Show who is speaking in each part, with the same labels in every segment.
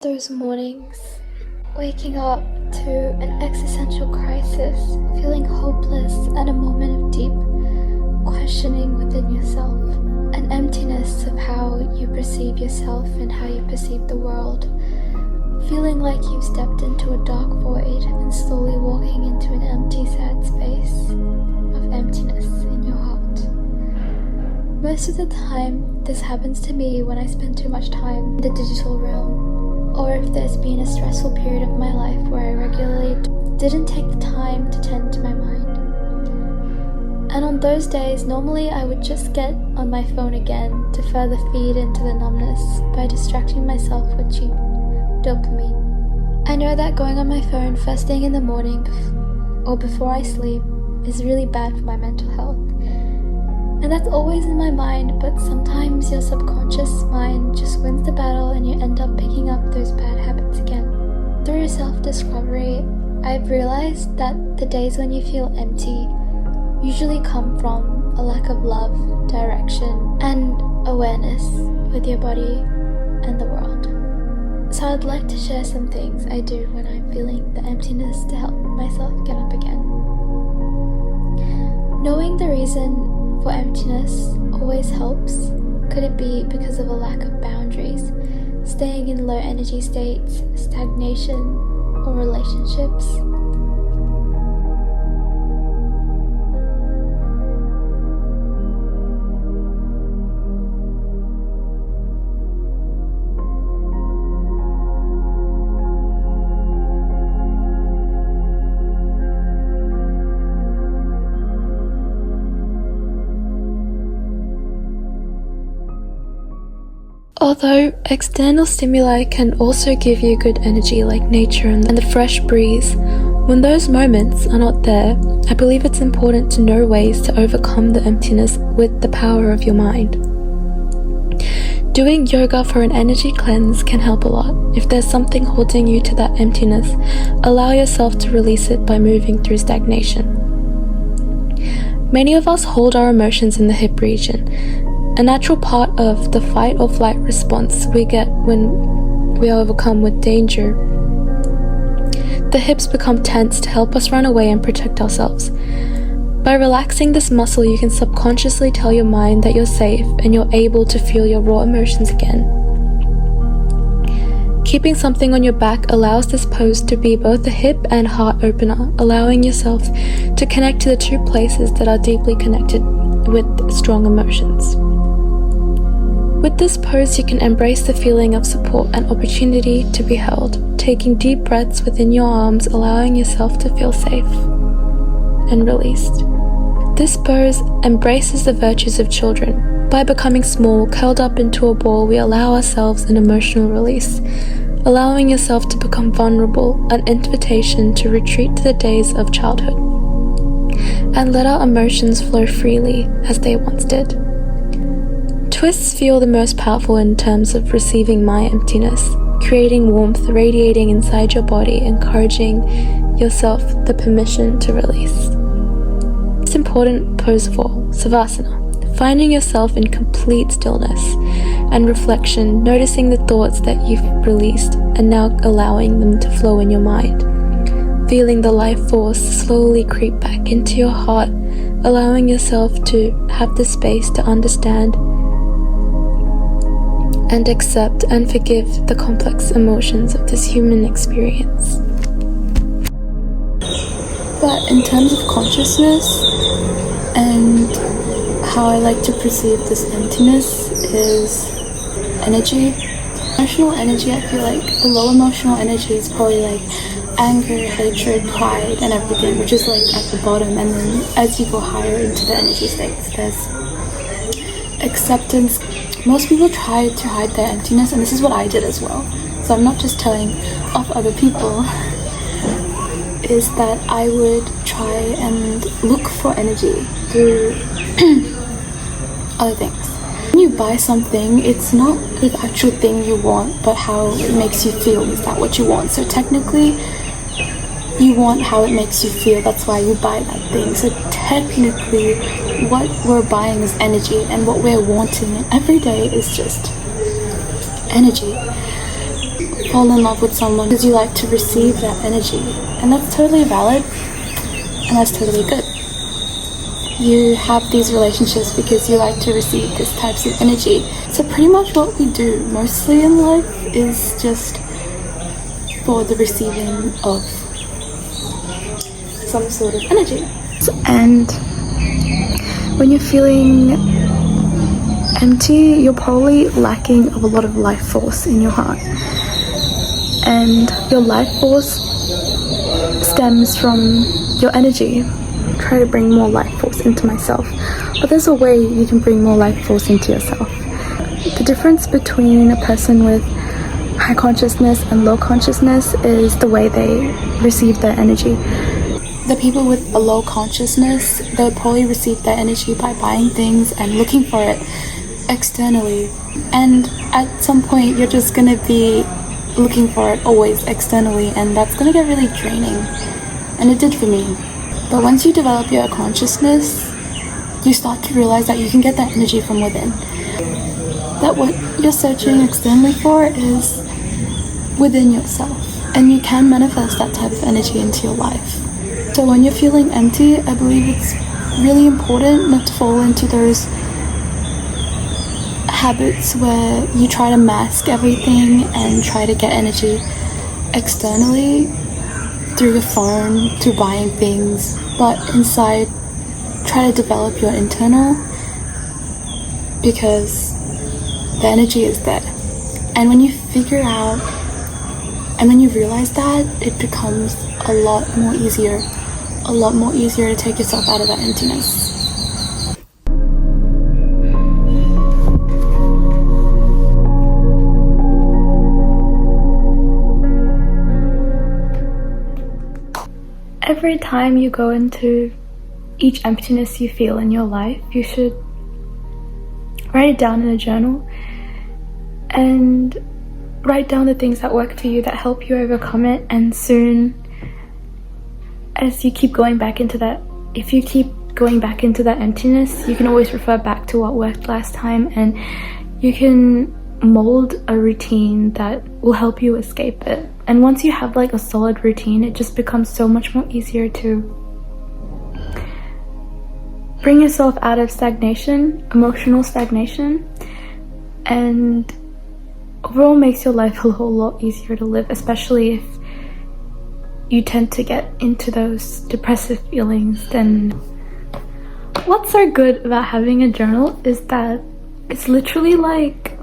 Speaker 1: Those mornings, waking up to an existential crisis, feeling hopeless at a moment of deep questioning within yourself, an emptiness of how you perceive yourself and how you perceive the world, feeling like you've stepped into a dark void and slowly walking into an empty, sad space of emptiness in your heart. Most of the time, this happens to me when I spend too much time in the digital realm, or if there's been a stressful period of my life where I regularly didn't take the time to tend to my mind. And on those days, normally I would just get on my phone again to further feed into the numbness by distracting myself with cheap dopamine. I know that going on my phone first thing in the morning or before I sleep is really bad for my mental health. And that's always in my mind, but sometimes your subconscious mind just wins the battle and you end up picking up those bad habits again. Through self-discovery, I've realized that the days when you feel empty usually come from a lack of love, direction, and awareness with your body and the world. So I'd like to share some things I do when I'm feeling the emptiness to help myself get up again. Knowing the reason for emptiness always helps. Could it be because of a lack of boundaries, staying in low energy states, stagnation, or relationships? Although external stimuli can also give you good energy like nature and the fresh breeze, when those moments are not there, I believe it's important to know ways to overcome the emptiness with the power of your mind. Doing yoga for an energy cleanse can help a lot. If there's something holding you to that emptiness, allow yourself to release it by moving through stagnation. Many of us hold our emotions in the hip region, a natural part of the fight or flight response we get when we are overcome with danger. The hips become tense to help us run away and protect ourselves. By relaxing this muscle, you can subconsciously tell your mind that you're safe and you're able to feel your raw emotions again. Keeping something on your back allows this pose to be both a hip and heart opener, allowing yourself to connect to the two places that are deeply connected with strong emotions. With this pose, you can embrace the feeling of support and opportunity to be held, taking deep breaths within your arms, allowing yourself to feel safe and released. This pose embraces the virtues of children. By becoming small, curled up into a ball, we allow ourselves an emotional release, allowing yourself to become vulnerable, an invitation to retreat to the days of childhood, and let our emotions flow freely as they once did. Twists feel the most powerful in terms of receiving my emptiness, creating warmth radiating inside your body, encouraging yourself the permission to release. It's important pose of all, Savasana, finding yourself in complete stillness and reflection, noticing the thoughts that you've released and now allowing them to flow in your mind. Feeling the life force slowly creep back into your heart, allowing yourself to have the space to understand and accept and forgive the complex emotions of this human experience. But in terms of consciousness and how I like to perceive this emptiness is energy. Emotional energy, I feel like the low emotional energy is probably like anger, hatred, pride, and everything, which is like at the bottom. And then as you go higher into the energy states, there's acceptance. Most people try to hide their emptiness, and this is what I did as well. So I'm not just telling off other people, is that I would try and look for energy through other things. When you buy something, it's not the actual thing you want, but how it makes you feel. Is that what you want? So technically, you want how it makes you feel. That's why you buy that thing. So technically, what we're buying is energy, and what we're wanting every day is just energy.
Speaker 2: fall in love with someone because you like to receive that energy, and that's totally valid and that's totally good. You have these relationships because you like to receive these types of energy. So pretty much what we do mostly in life is just for the receiving of some sort of energy. And when you're feeling empty, you're probably lacking of a lot of life force in your heart. And your life force stems from your energy. Try to bring more life force into myself, but there's a way you can bring more life force into yourself. The difference between a person with high consciousness and low consciousness is the way they receive their energy. The people with a low consciousness, they'll probably receive their energy by buying things and looking for it externally, and at some point you're just gonna be looking for it always externally, and that's gonna get really draining, and it did for me. But once you develop your consciousness, you start to realize that you can get that energy from within. That what you're searching externally for is within yourself, and you can manifest that type of energy into your life. So when you're feeling empty, I believe it's really important not to fall into those habits where you try to mask everything and try to get energy externally through your phone, through buying things, but inside try to develop your internal, because the energy is there. And when you figure out and when you realize that, it becomes a lot more easier to take yourself out of that emptiness. Every time you go into each emptiness you feel in your life, you should write it down in a journal and write down the things that work for you, that help you overcome it. And soon as you keep going back into that, if you keep going back into that emptiness, you can always refer back to what worked last time, and you can mold a routine that will help you escape it. And once you have like a solid routine, it just becomes so much more easier to bring yourself out of stagnation, emotional stagnation, and overall makes your life a whole lot easier to live, especially if you tend to get into those depressive feelings. Then what's so good about having a journal is that it's literally like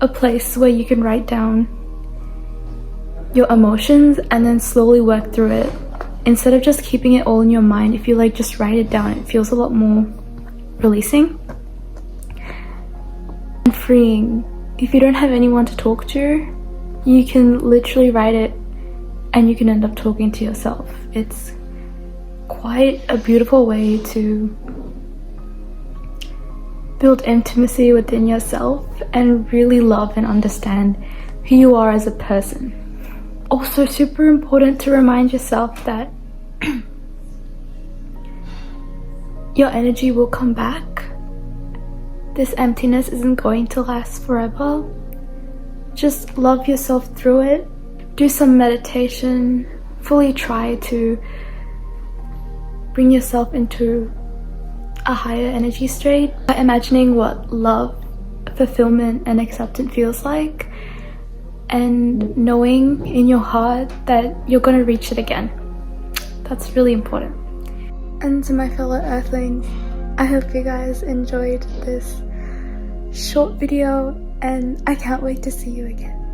Speaker 2: a place where you can write down your emotions and then slowly work through it. Instead of just keeping it all in your mind, if you like just write it down, it feels a lot more releasing and freeing. If you don't have anyone to talk to, you can literally write it and you can end up talking to yourself. It's quite a beautiful way to build intimacy within yourself and really love and understand who you are as a person. Also super important to remind yourself that your energy will come back. This emptiness isn't going to last forever. Just love yourself through it. Do some meditation. Fully try to bring yourself into a higher energy state by imagining what love, fulfillment, and acceptance feels like, and knowing in your heart that you're going to reach it again. That's really important. And to my fellow earthlings, I hope you guys enjoyed this short video, and I can't wait to see you again.